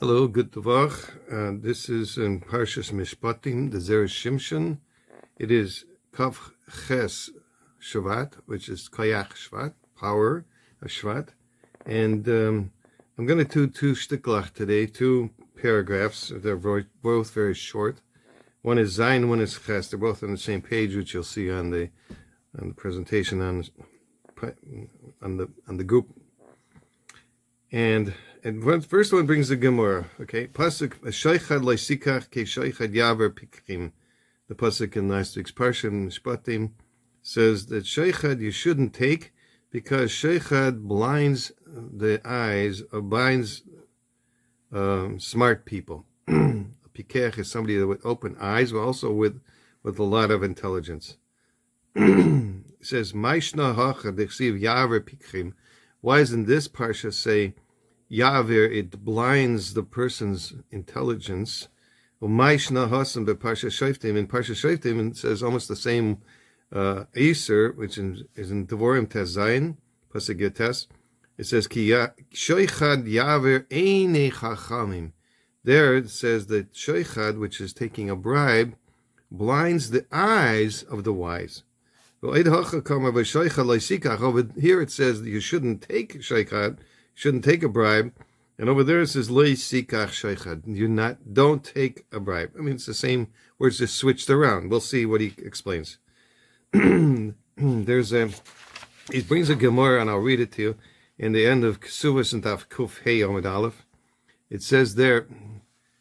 Hello, good Tavach. This is in Parshat Mishpatim, the Zera Shimshon. It is Kav Ches Shvat, which is Koyach Shvat, power of Shvat. And I'm going to do two shtiklach today, two paragraphs. They're both very short. One is Zayin, one is Ches. They're both on the same page, which you'll see on the presentation on the group. And first one brings the Gemara, okay? Pasuk Shaychad Leisikach Ke Shaychad Yaver Pikrim. The pasuk in last week's Parshat Mishpatim says that Shaychad you shouldn't take because Shaychad blinds the eyes, or blinds smart people. A pikech is somebody with open eyes, but also with a lot of intelligence. It says Maishna Hacha Dechsiv Yaver Pikrim. Why doesn't this parsha say Yavir? It blinds the person's intelligence. Umayshna Hasan be Parsha Shoftim. In Parsha Shoftim, it says almost the same Iser, which is in Devorim Tes Zayin, Pasuk Yotes. It says Ki Shoichad Yavir Einei Chachamim. There it says that Shoichad, which is taking a bribe, blinds the eyes of the wise. Over here it says that you shouldn't take shaychad, shouldn't take a bribe, and over there it says lo yisikach shaychad. Don't take a bribe. I mean, it's the same words, just switched around. We'll see what he explains. He brings a Gemara, and I'll read it to you. In the end of Kesuvos and Taf Kuf Hey Omid Aleph, it says there,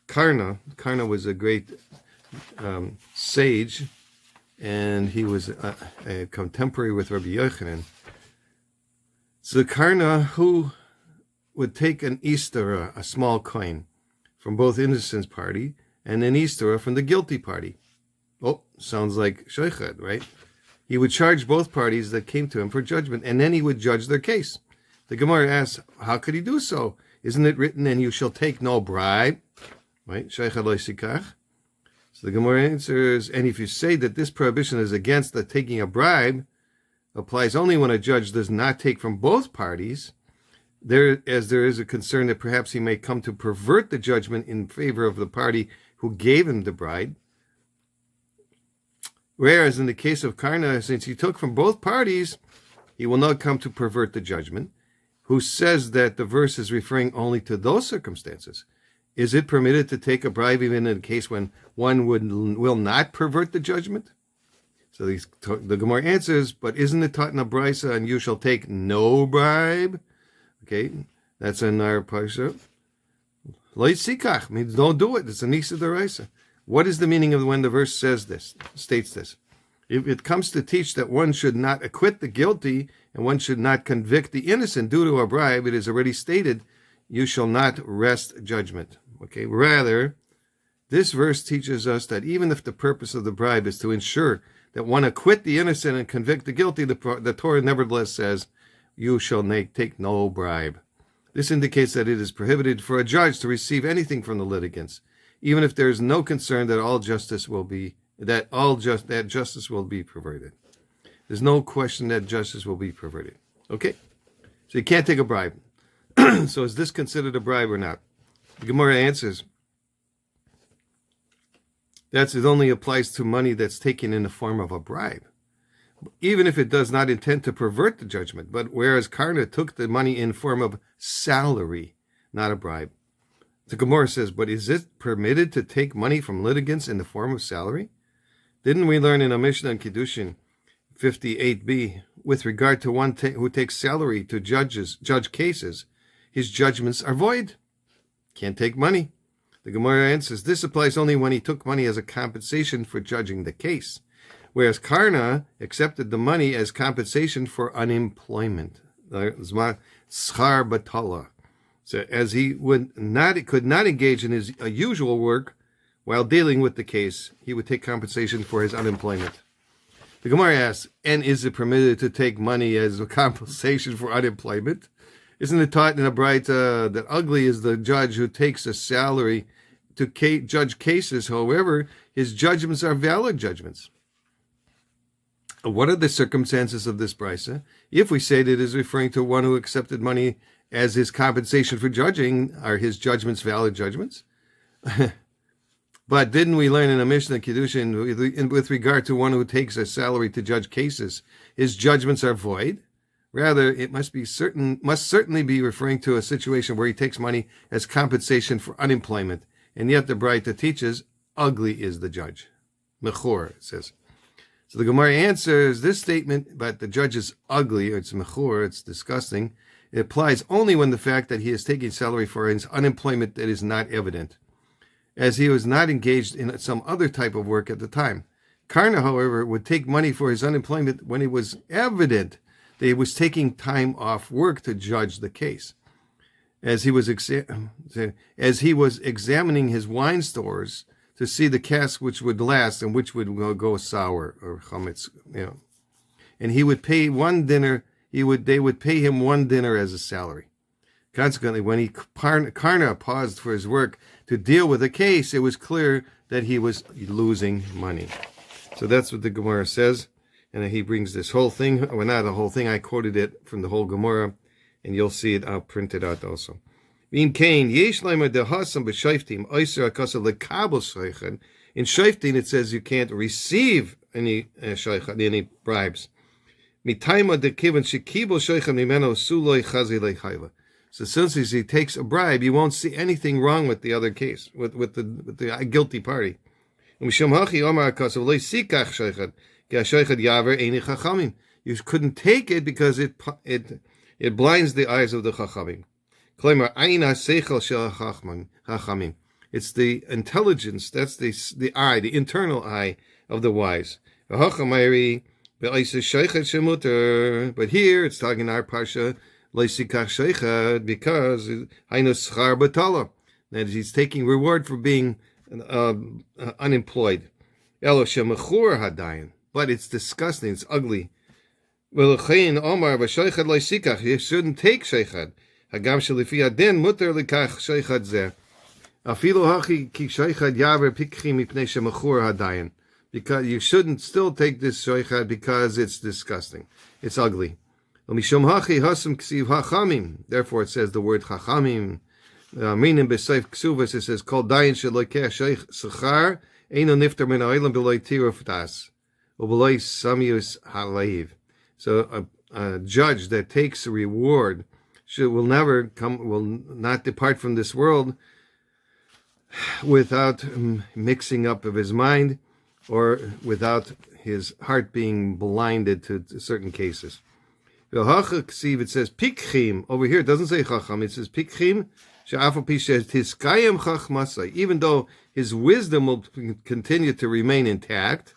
Karna was a great sage, and he was a contemporary with Rabbi Yochanan. So Karna, who would take an Easter, a small coin, from both innocence party, and an Easter from the guilty party. Oh, sounds like Sheikhad, right? He would charge both parties that came to him for judgment, and then he would judge their case. The Gemara asks, how could he do so? Isn't it written, and you shall take no bribe? Right? Sheikhad lo yisikach. So the Gemara answers, and if you say that this prohibition is against the taking a bribe, applies only when a judge does not take from both parties, there is a concern that perhaps he may come to pervert the judgment in favor of the party who gave him the bribe. Whereas in the case of Karna, since he took from both parties, he will not come to pervert the judgment. Who says that the verse is referring only to those circumstances? Is it permitted to take a bribe even in a case when one will not pervert the judgment? So the Gemara answers, but isn't it taught in a brisa, and you shall take no bribe? Okay, that's in our Parshat. Lo yisikach means don't do it. It's a nisa d'oraisa. What is the meaning of when the verse states this? If it comes to teach that one should not acquit the guilty and one should not convict the innocent due to a bribe, it is already stated, you shall not wrest judgment. Okay, rather, this verse teaches us that even if the purpose of the bribe is to ensure that one acquit the innocent and convict the guilty, the Torah nevertheless says, you shall take no bribe. This indicates that it is prohibited for a judge to receive anything from the litigants, even if there is no concern that justice will be perverted. There's no question that justice will be perverted. Okay, so you can't take a bribe. So is this considered a bribe or not? The Gemara answers, it only applies to money that's taken in the form of a bribe, even if it does not intend to pervert the judgment. But whereas Karna took the money in form of salary, not a bribe. The Gemara says, but is it permitted to take money from litigants in the form of salary? Didn't we learn in a Mishnah in Kiddushin 58b, with regard to one who takes salary to judge cases, his judgments are void? Can't take money. The Gemara answers, this applies only when he took money as a compensation for judging the case, whereas Karna accepted the money as compensation for unemployment. Schar batala. So as he could not engage in his usual work while dealing with the case, he would take compensation for his unemployment. The Gemara asks, and is it permitted to take money as a compensation for unemployment? Isn't it taught in a Braita that ugly is the judge who takes a salary to judge cases? However, his judgments are valid judgments. What are the circumstances of this brisa? If we say that it is referring to one who accepted money as his compensation for judging. Are his judgments valid judgments? But didn't we learn in a Mishnah Kiddushin with regard to one who takes a salary to judge cases, his judgments are void? Rather, it must certainly be referring to a situation where he takes money as compensation for unemployment, and yet the Braita teaches, ugly is the judge. Mechor, it says. So the Gemara answers this statement, but the judge is ugly, or it's mechor, it's disgusting. It applies only when the fact that he is taking salary for his unemployment that is not evident, as he was not engaged in some other type of work at the time. Karna, however, would take money for his unemployment when it was evident that he was taking time off work to judge the case. As he was examining his wine stores to see the cask which would last and which would go sour or chametz, and he would pay one dinner. They would pay him one dinner as a salary. Consequently, when Karna paused for his work to deal with the case, it was clear that he was losing money. So that's what the Gemara says, and he brings this whole thing. Well, not the whole thing. I quoted it from the whole Gemara, and you'll see it. I'll print it out also. In Shoftim, it says you can't receive any any bribes. So since he takes a bribe, you won't see anything wrong with the other case, with the guilty party. You couldn't take it because it blinds the eyes of the Chachamim. It's the intelligence, that's the eye, the internal eye of the wise. But here it's talking in our Parsha, because that he's taking reward for being unemployed. But it's disgusting, it's ugly. You shouldn't take sheichad. Because you shouldn't still take this sheichad because it's disgusting. It's ugly. Therefore it says the word chachamim. Meaning besayf ksuvas, it says called dayan shelokeh sheich sechar eino niftar min ha'olam b'loi tiruftas u'b'loi samius haleiv. So a judge that takes a reward will not depart from this world without mixing up of his mind or without his heart being blinded to certain cases. It says pikchim over here. It doesn't say chacham. It says pikchim. Even though his wisdom will continue to remain intact,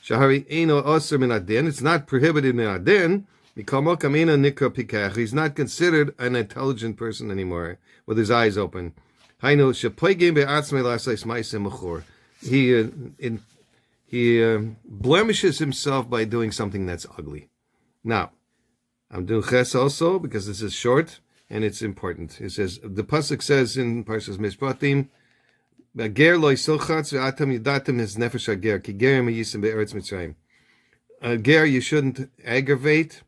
it's not prohibited in adin. He's not considered an intelligent person anymore with his eyes open. He blemishes himself by doing something that's ugly. Now, I'm doing ches also because this is short and it's important. It says, the pasuk says in Parshat Mishpatim, "Ger lo yisilchatz ve'atam yidatem his nefesh hager ki gerim hayisim be'eretz Mitzrayim." Ger, you shouldn't aggravate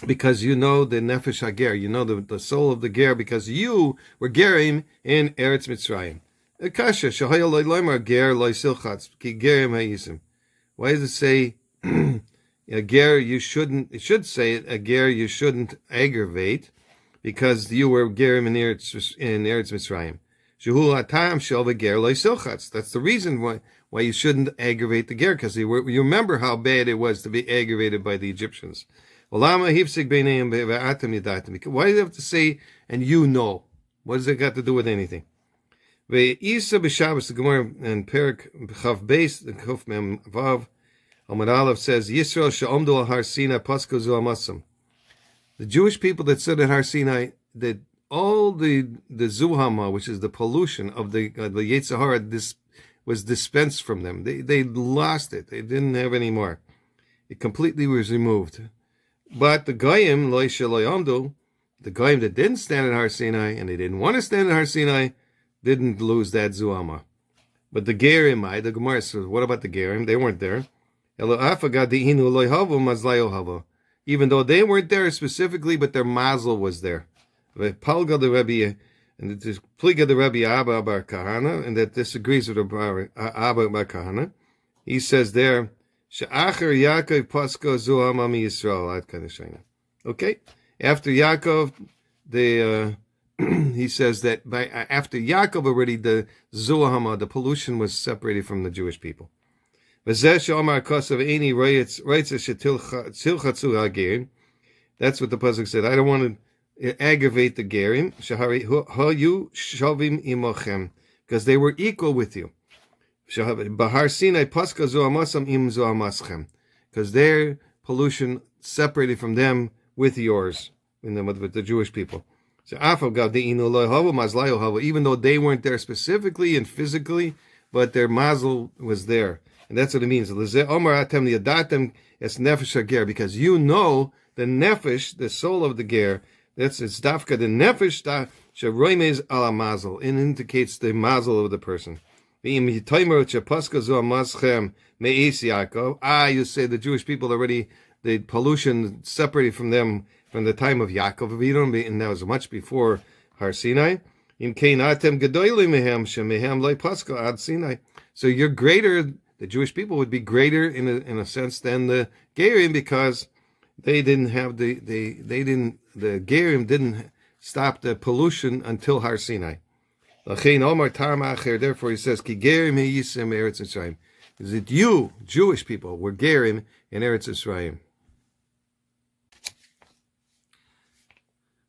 because you know the nefesh hager, you know the soul of the ger because you were gerim in Eretz Mitzrayim. Kasha shahayol lo loymar ger lo yisilchatz ki gerim hayisim. Why does it say? A ger, you shouldn't. It should say a ger, you shouldn't aggravate, because you were gerim in Eretz Mitzrayim. Shehu hatam shel v'ger lo yisilchatz. That's the reason why you shouldn't aggravate the ger, because you remember how bad it was to be aggravated by the Egyptians. Why do you have to say and you know? What does it got to do with anything? Ve'isa b'Shabbos, the Gemara and Perik Chav Beis, the Kuf Mem Vav. Amar Aleph says, Yisrael she'omdu al Har Sinai pasku zu amasam. The Jewish people that stood at Har Sinai, that all the zuhama, which is the pollution of the Yetzer Hara, was dispensed from them. They lost it. They didn't have any more. It completely was removed. But the Goyim, lo she'lo the Goyim that didn't stand at Har Sinai, and they didn't want to stand at Har Sinai, didn't lose that zuhama. But the Gerim, the Gemara says, what about the Gerim? They weren't there. Even though they weren't there specifically, but their mazel was there. Palga the Rebbe, and it is Pliga the Rebbe Abba Bar Kahana, and that disagrees with Abba Bar Kahana. He says there, She'acher Yaakov Pasko Zuham Ami Yisrael Ad Kanashayna. Okay, after Yaakov, he says that after Yaakov already the Zuhama, the pollution was separated from the Jewish people. That's what the pasuk said. I don't want to aggravate the Gerim, because they were equal with you. Because their pollution separated from them with yours, with the Jewish people. So even though they weren't there specifically and physically, but their mazel was there. And that's what it means. Because you know the nefesh, the soul of the ger. It's dafka the nefesh sheroimes ala mazel. It indicates the mazel of the person. You say the Jewish people already, the pollution separated from them from the time of Yaakov, and that was much before Har Sinai. So you're greater. The Jewish people would be greater in a sense than the Gerim, because they didn't have the Gerim didn't stop the pollution until Har Sinai. Therefore he says, Ki Gerim Yisem Eretz Yisrael. Is it you, Jewish people, were Gerim in Eretz Yisrael?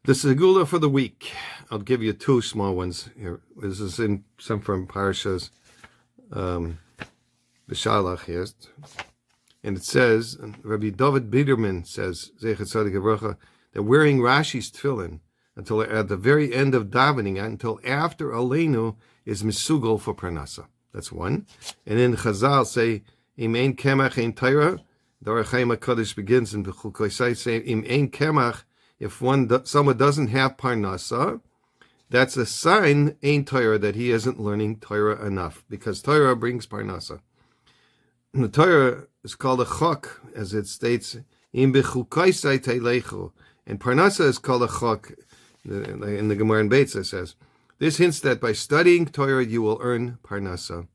The Segula for the week. I'll give you two small ones here. This is in some from Parshas B'Shalach, yes. And it says, Rabbi David Biderman says, Zecher Tzadik Avrocha, that wearing Rashi's tefillin until at the very end of davening, until after Aleinu is misugal for Parnasa. That's one. And then Chazal say, Im ein kemach ein Torah. The Rabbi Chaim Kanievski begins in B'Chukosai saying, Im ein kemach, if someone doesn't have Parnasa, that's a sign, ein Torah, that he isn't learning Torah enough, because Torah brings Parnasa. And the Torah is called a chok, as it states, Im b'chukaisai teilechu. And Parnasa is called a chok, in the Gemara in Beitza says. This hints that by studying Torah you will earn Parnasa.